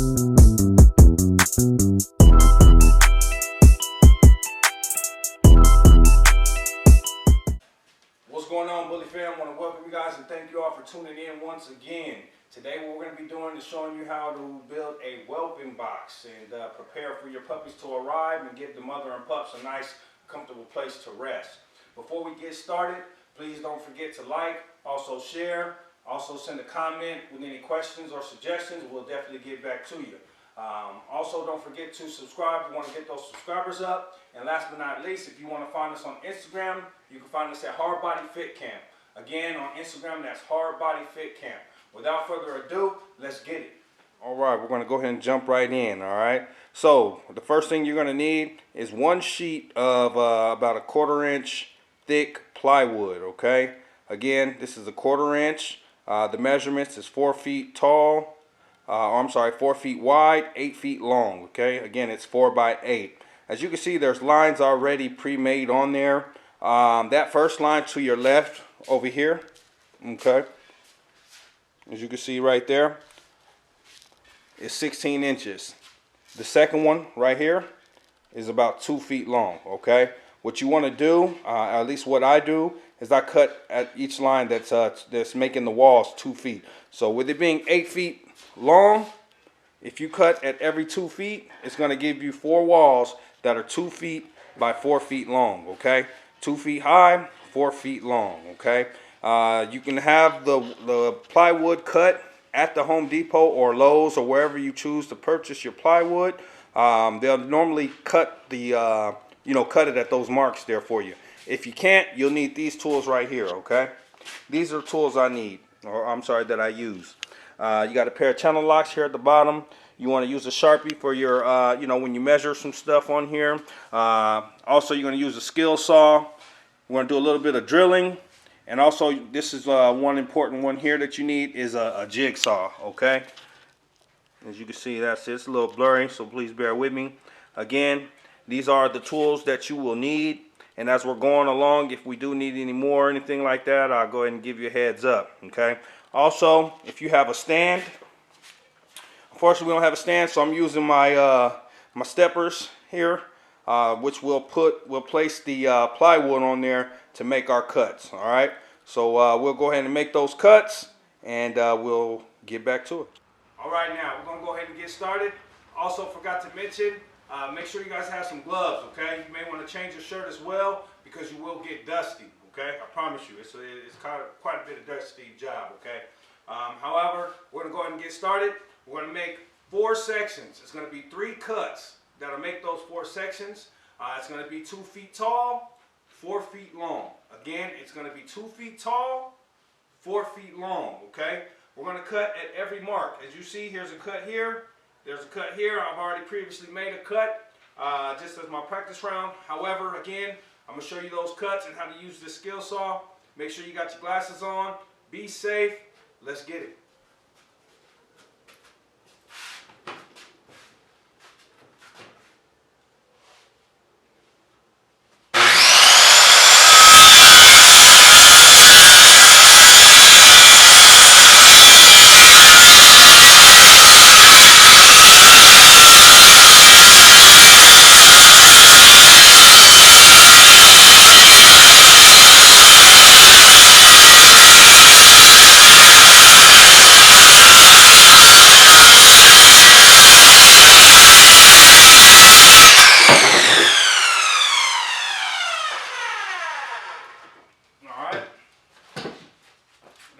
What's going on, Bully fam? I want to welcome you guys and thank you all for tuning in once again. Today what we're going to be doing is showing you how to build a whelping box and prepare for your puppies to arrive and give the mother and pups a nice, comfortable place to rest. Before we get started, please don't forget to like, also share, also send a comment with any questions or suggestions. We'll definitely get back to you. Also, don't forget to subscribe. We want to get those subscribers up. And last but not least, if you want to find us on Instagram, you can find us at Hard Body Fit Camp. Again, on Instagram, that's Hard Body Fit Camp. Without further ado, let's get it. All right, we're going to go ahead and jump right in, all right? So, the first thing you're going to need is one sheet of about a 1/4 inch thick plywood, okay? Again, this is a 1/4 inch. The measurements is 4 feet tall. 4 feet wide, 8 feet long, okay? Again, it's 4 by 8. As you can see, there's lines already pre-made on there. That first line to your left over here, okay? As you can see right there, is 16 inches. The second one right here is about 2 feet long, okay? What you want to do, at least what I do, is I cut at each line that's making the walls 2 feet. So with it being 8 feet long, if you cut at every 2 feet, it's going to give you 4 walls that are 2 feet by 4 feet long, okay? 2 feet high, 4 feet long, okay? You can have the plywood cut at the Home Depot or Lowe's or wherever you choose to purchase your plywood. They'll normally cut cut it at those marks there for you. If you can't, you'll need these tools right here, okay? These are tools I need, or I'm sorry, that I use. You got a pair of channel locks here at the bottom. You want to use a Sharpie for your, when you measure some stuff on here. Also, you're going to use a skill saw. We're going to do a little bit of drilling. And also, this is one important one here that you need is a jigsaw, okay? As you can see, that's it. It's a little blurry, so please bear with me. Again, these are the tools that you will need. And as we're going along, if we do need any more or anything like that, I'll go ahead and give you a heads up, okay? Also, if you have a stand, unfortunately we don't have a stand, so I'm using my my steppers here, which we'll place the plywood on there to make our cuts. All right, so we'll go ahead and make those cuts, and we'll get back to it. All right, now we're gonna go ahead and get started. Also, forgot to mention, make sure you guys have some gloves. Okay, you may want to change your shirt as well because you will get dusty. Okay, I promise you, it's quite a bit of dusty job. Okay, however, we're gonna go ahead and get started. We're gonna make 4 sections. It's gonna be 3 cuts that'll make those 4 sections. It's gonna be 2 feet tall, 4 feet long. Again, it's gonna be 2 feet tall, 4 feet long. Okay, we're gonna cut at every mark. As you see, here's a cut here. There's a cut here. I've already previously made a cut just as my practice round. However, again, I'm going to show you those cuts and how to use this skill saw. Make sure you got your glasses on. Be safe. Let's get it.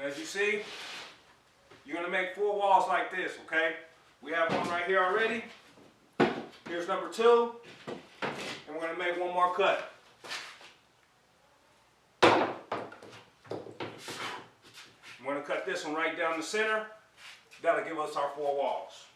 As you see, you're going to make 4 walls like this, okay? We have one right here already. Here's number 2. And we're going to make one more cut. I'm going to cut this one right down the center. That'll give us our 4 walls.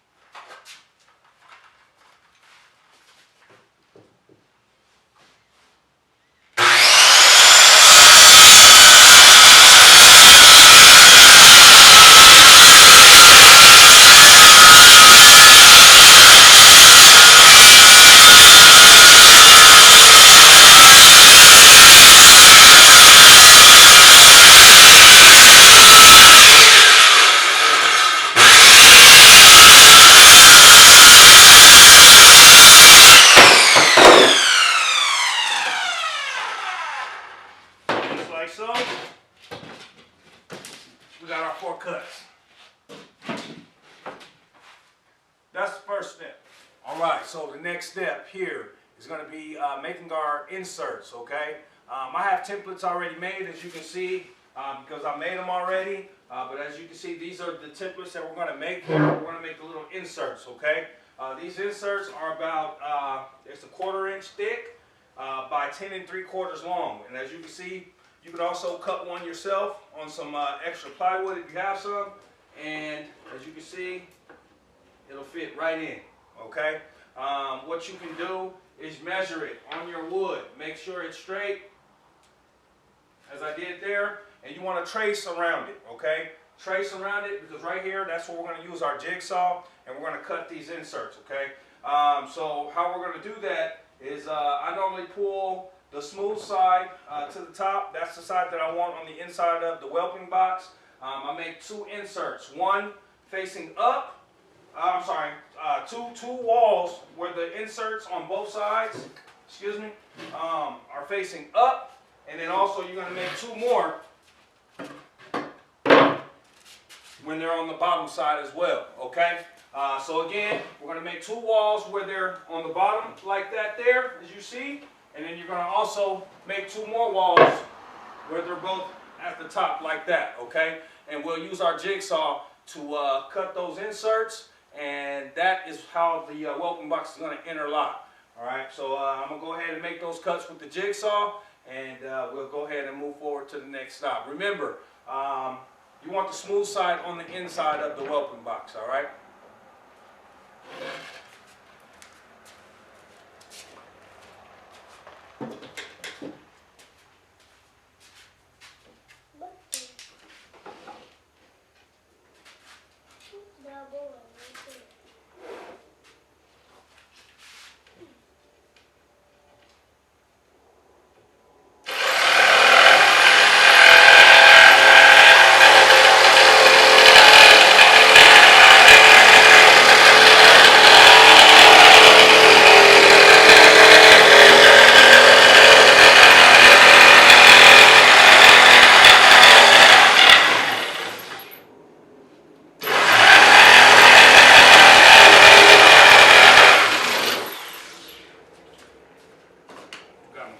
first step. All right, so the next step here is going to be making our inserts, okay? I have templates already made, as you can see, because I made them already. But as you can see, these are the templates that we're going to make here. We're going to make the little inserts, okay? These inserts are about, it's a 1/4 inch thick by 10 3/4 long. And as you can see, you can also cut one yourself on some extra plywood if you have some. And as you can see, it'll fit right in, okay? What you can do is measure it on your wood. Make sure it's straight, as I did there. And you want to trace around it, okay? Trace around it, because right here, that's where we're going to use our jigsaw, and we're going to cut these inserts, okay? So how we're going to do that is I normally pull the smooth side to the top. That's the side that I want on the inside of the whelping box. I make 2 inserts, one facing up. Two walls where the inserts on both sides, are facing up, and then also you're going to make 2 more when they're on the bottom side as well, okay? So again, we're going to make 2 walls where they're on the bottom like that there, as you see, and then you're going to also make 2 more walls where they're both at the top like that, okay? And we'll use our jigsaw to cut those inserts, and that is how the whelping box is going to interlock. All right, so I'm going to go ahead and make those cuts with the jigsaw, and we'll go ahead and move forward to the next stop. Remember, you want the smooth side on the inside of the whelping box, all right?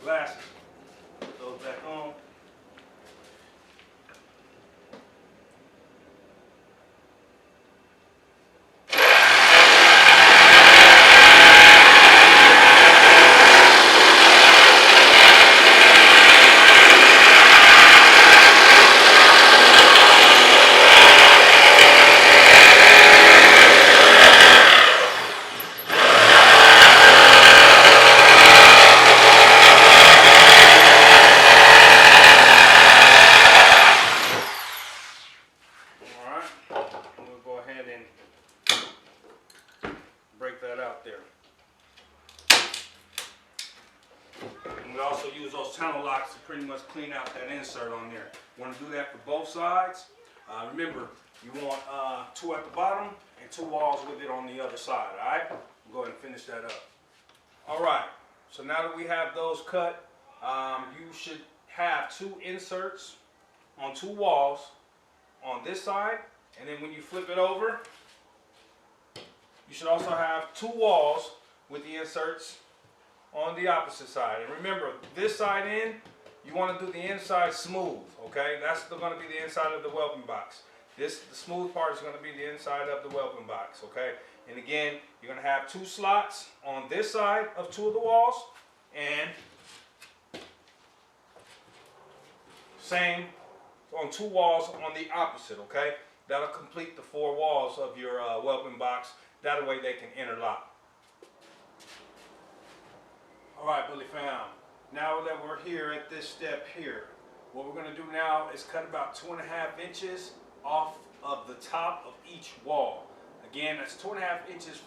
Glasses. Put those back on. Break that out there. And we also use those tunnel locks to pretty much clean out that insert on there. You want to do that for both sides. Remember, you want 2 at the bottom and 2 walls with it on the other side, all right? We'll go ahead and finish that up. All right, so now that we have those cut, you should have 2 inserts on 2 walls on this side, and then when you flip it over, you should also have 2 walls with the inserts on the opposite side. And remember, this side in, you want to do the inside smooth, okay? That's still going to be the inside of the whelping box. The smooth part is going to be the inside of the whelping box, okay? And again, you're going to have 2 slots on this side of 2 of the walls, and same on 2 walls on the opposite, okay? That'll complete the 4 walls of your whelping box. That way they can interlock. All right, Bully fam. Now that we're here at this step here, what we're going to do now is cut about 2.5 inches off of the top of each wall. Again, that's 2.5 inches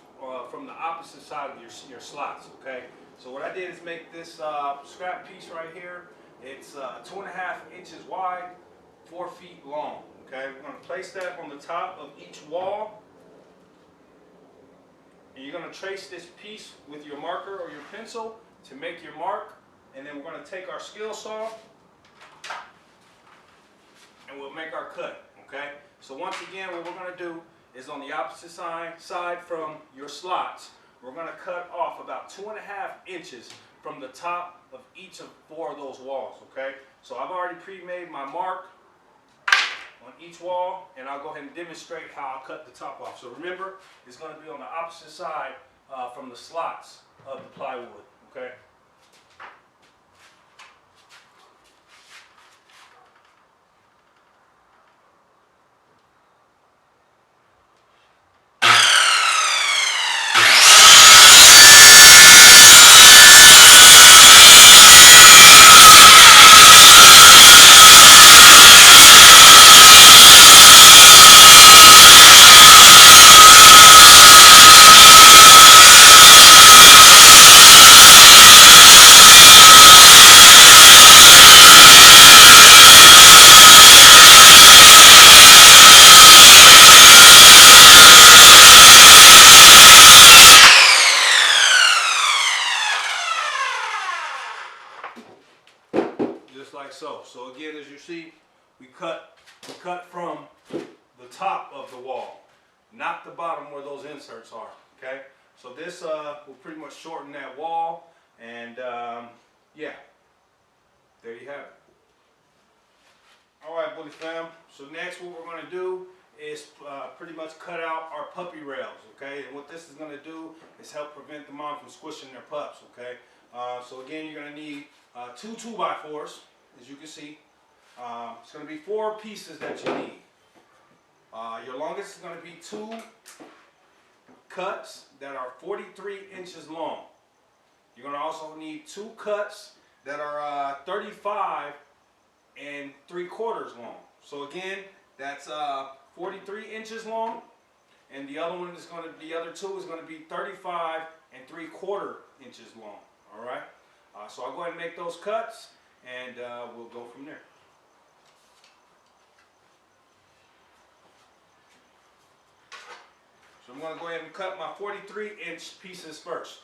from the opposite side of your slots, okay? So what I did is make this scrap piece right here. It's 2.5 inches wide, 4 feet long, okay? We're going to place that on the top of each wall. And you're going to trace this piece with your marker or your pencil to make your mark. And then we're going to take our skill saw and we'll make our cut, okay? So once again, what we're going to do is on the opposite side from your slots. We're going to cut off about 2.5 inches from the top of each of 4 of those walls, okay? So I've already pre-made my mark on each wall, and I'll go ahead and demonstrate how I'll cut the top off. So remember, it's going to be on the opposite side from the slots of the plywood, okay? Just like so. So again, as you see, we cut from the top of the wall, not the bottom where those inserts are. Okay. So this will pretty much shorten that wall, and yeah, there you have it. All right, Bully fam. So next, what we're going to do is pretty much cut out our puppy rails. Okay. And what this is going to do is help prevent the mom from squishing their pups. Okay. So again, you're going to need 2 2x4s, as you can see. It's going to be 4 pieces that you need. Your longest is going to be 2 cuts that are 43 inches long. You're going to also need 2 cuts that are 35 3/4 long. So again, that's 43 inches long, and the other one is going to, the other 2 is going to be 35 3/4 inches long. All right. So I'll go ahead and make those cuts, and we'll go from there. So I'm going to go ahead and cut my 43-inch pieces first.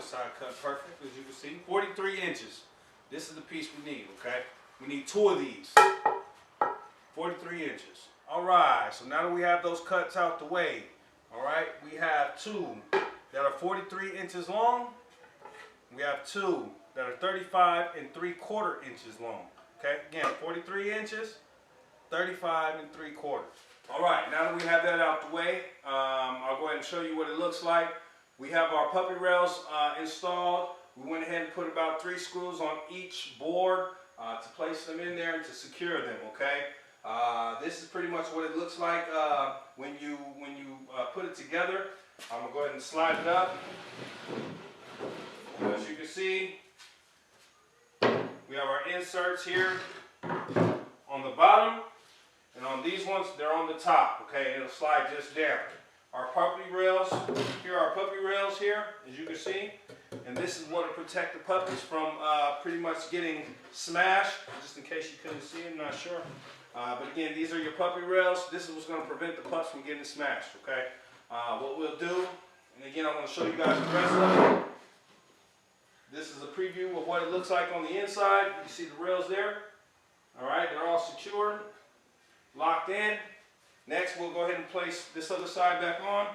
Side cut perfect, as you can see. 43 inches. This is the piece we need, okay? We need 2 of these. 43 inches. All right, so now that we have those cuts out the way, all right, we have 2 that are 43 inches long. We have 2 that are 35 3/4 inches long. Okay, again, 43 inches, 35 3/4. All right, now that we have that out the way, I'll go ahead and show you what it looks like. We have our puppy rails installed. We went ahead and put about 3 screws on each board to place them in there and to secure them, okay? This is pretty much what it looks like when you put it together. I'm going to go ahead and slide it up. As you can see, we have our inserts here on the bottom, and on these ones, they're on the top, okay? It'll slide just down. Our puppy rails, here are our puppy rails here, as you can see. And this is what will protect the puppies from pretty much getting smashed. Just in case you couldn't see it, I'm not sure. But again, these are your puppy rails. This is what's going to prevent the pups from getting smashed, okay? What we'll do, and again, I'm going to show you guys the rest of it. This is a preview of what it looks like on the inside. You see the rails there. All right, they're all secured, locked in. Next, we'll go ahead and place this other side back on.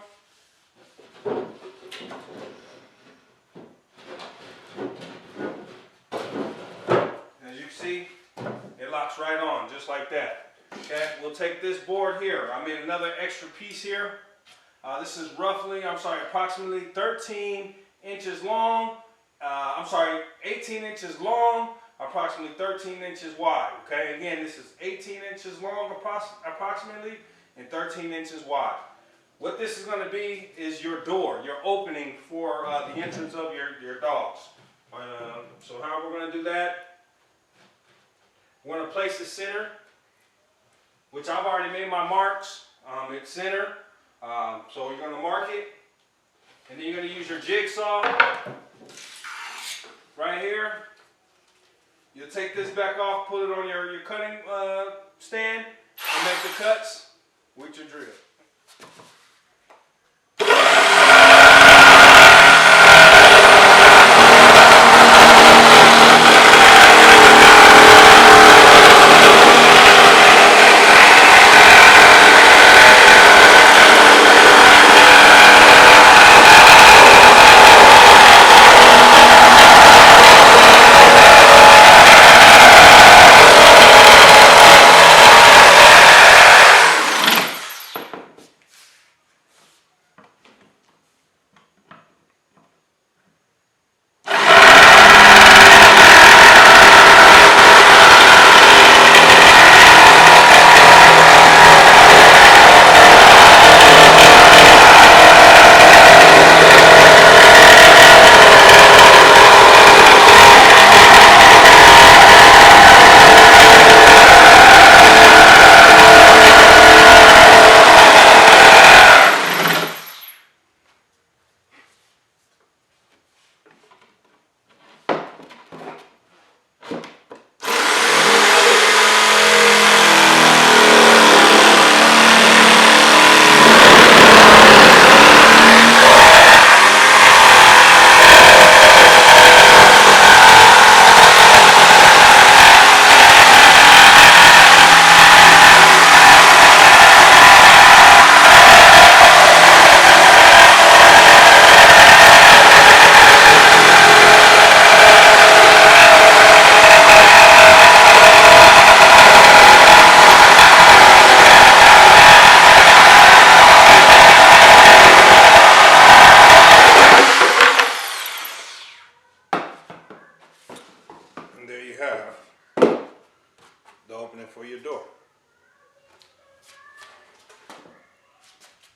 As you can see, it locks right on, just like that. Okay, we'll take this board here. I made another extra piece here. This is approximately 13 inches long. 18 inches long, approximately 13 inches wide. Okay, again, this is 18 inches long approximately, and 13 inches wide. What this is going to be is your door, your opening for the entrance of your dogs. So how we're going to do that We're going to place the center, which I've already made my marks. It's center. So you're going to mark it. And then you're going to use your jigsaw right here. You'll take this back off, put it on your cutting stand, and make the cuts with your drill. And there you have the opening for your door.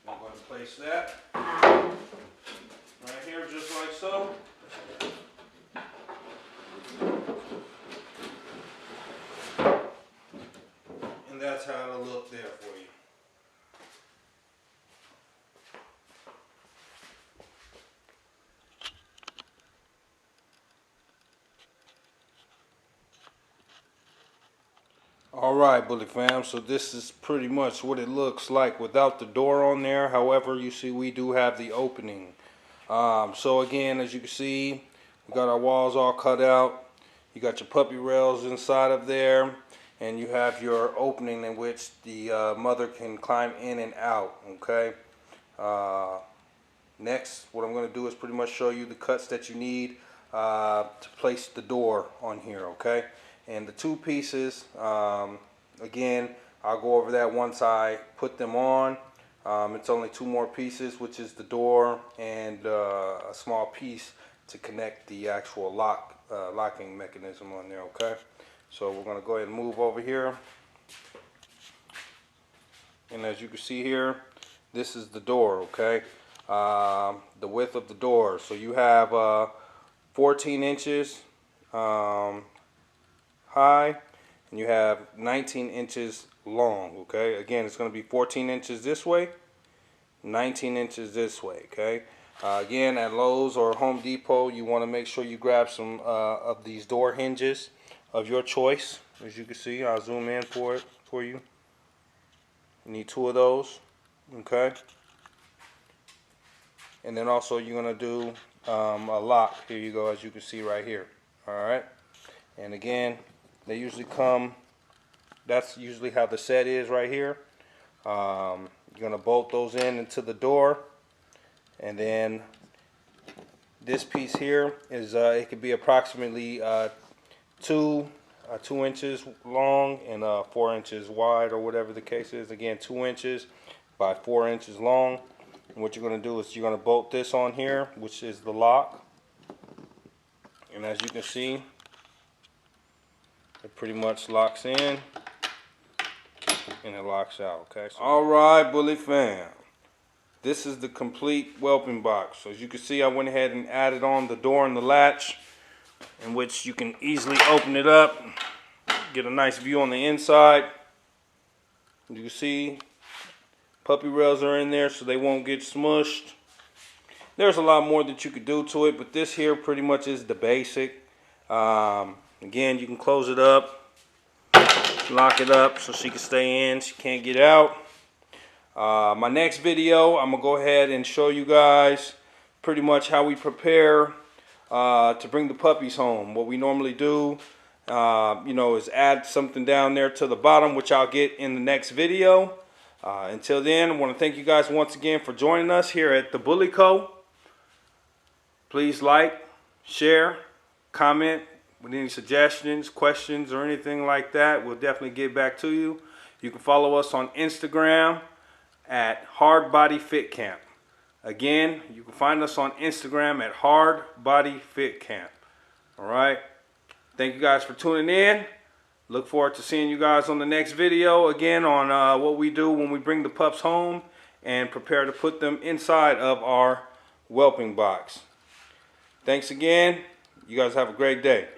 I'm going to place that right here just like so. And that's how it'll look there for you. Alright, Bully Fam, so this is pretty much what it looks like without the door on there. However, you see we do have the opening. So again, as you can see, we got our walls all cut out. You got your puppy rails inside of there, and you have your opening in which the mother can climb in and out, okay? Next, what I'm going to do is pretty much show you the cuts that you need to place the door on here, okay? And the two pieces, again, I'll go over that once I put them on. It's only two more pieces, which is the door and a small piece to connect the actual locking mechanism on there, okay? So we're going to go ahead and move over here. And as you can see here, this is the door, okay? The width of the door. So you have 14 inches high, and you have 19 inches long, okay? Again, it's going to be 14 inches this way, 19 inches this way, okay? Again, at Lowe's or Home Depot, you want to make sure you grab some of these door hinges of your choice. As you can see, I'll zoom in for you. You need two of those, okay? And then also you're going to do a lock. Here you go, as you can see right here. Alright? And again, they usually come, that's usually how the set is right here. You're going to bolt those into the door. And then this piece here is, it could be approximately 2 inches long and 4 inches wide, or whatever the case is. Again, 2 inches by 4 inches long. And what you're going to do is you're going to bolt this on here, which is the lock. And as you can see, it pretty much locks in and it locks out, okay? So, alright, Bully Fam. This is the complete whelping box. So as you can see, I went ahead and added on the door and the latch, in which you can easily open it up get a nice view on the inside. You can see puppy rails are in there so they won't get smushed. There's a lot more that you could do to it, but this here pretty much is the basic. Again, you can close it up, lock it up so she can stay in, she can't get out. My next video, I'm going to go ahead and show you guys pretty much how we prepare to bring the puppies home. What we normally do, you know, is add something down there to the bottom, which I'll get in the next video. Until then, I want to thank you guys once again for joining us here at the Bully Co. Please like, share, comment with any suggestions, questions, or anything like that. We'll definitely get back to you. You can follow us on Instagram at Hard Body Fit Camp. Again, you can find us on Instagram at Hard Body Fit Camp. All right. Thank you guys for tuning in. Look forward to seeing you guys on the next video again on what we do when we bring the pups home and prepare to put them inside of our whelping box. Thanks again. You guys have a great day.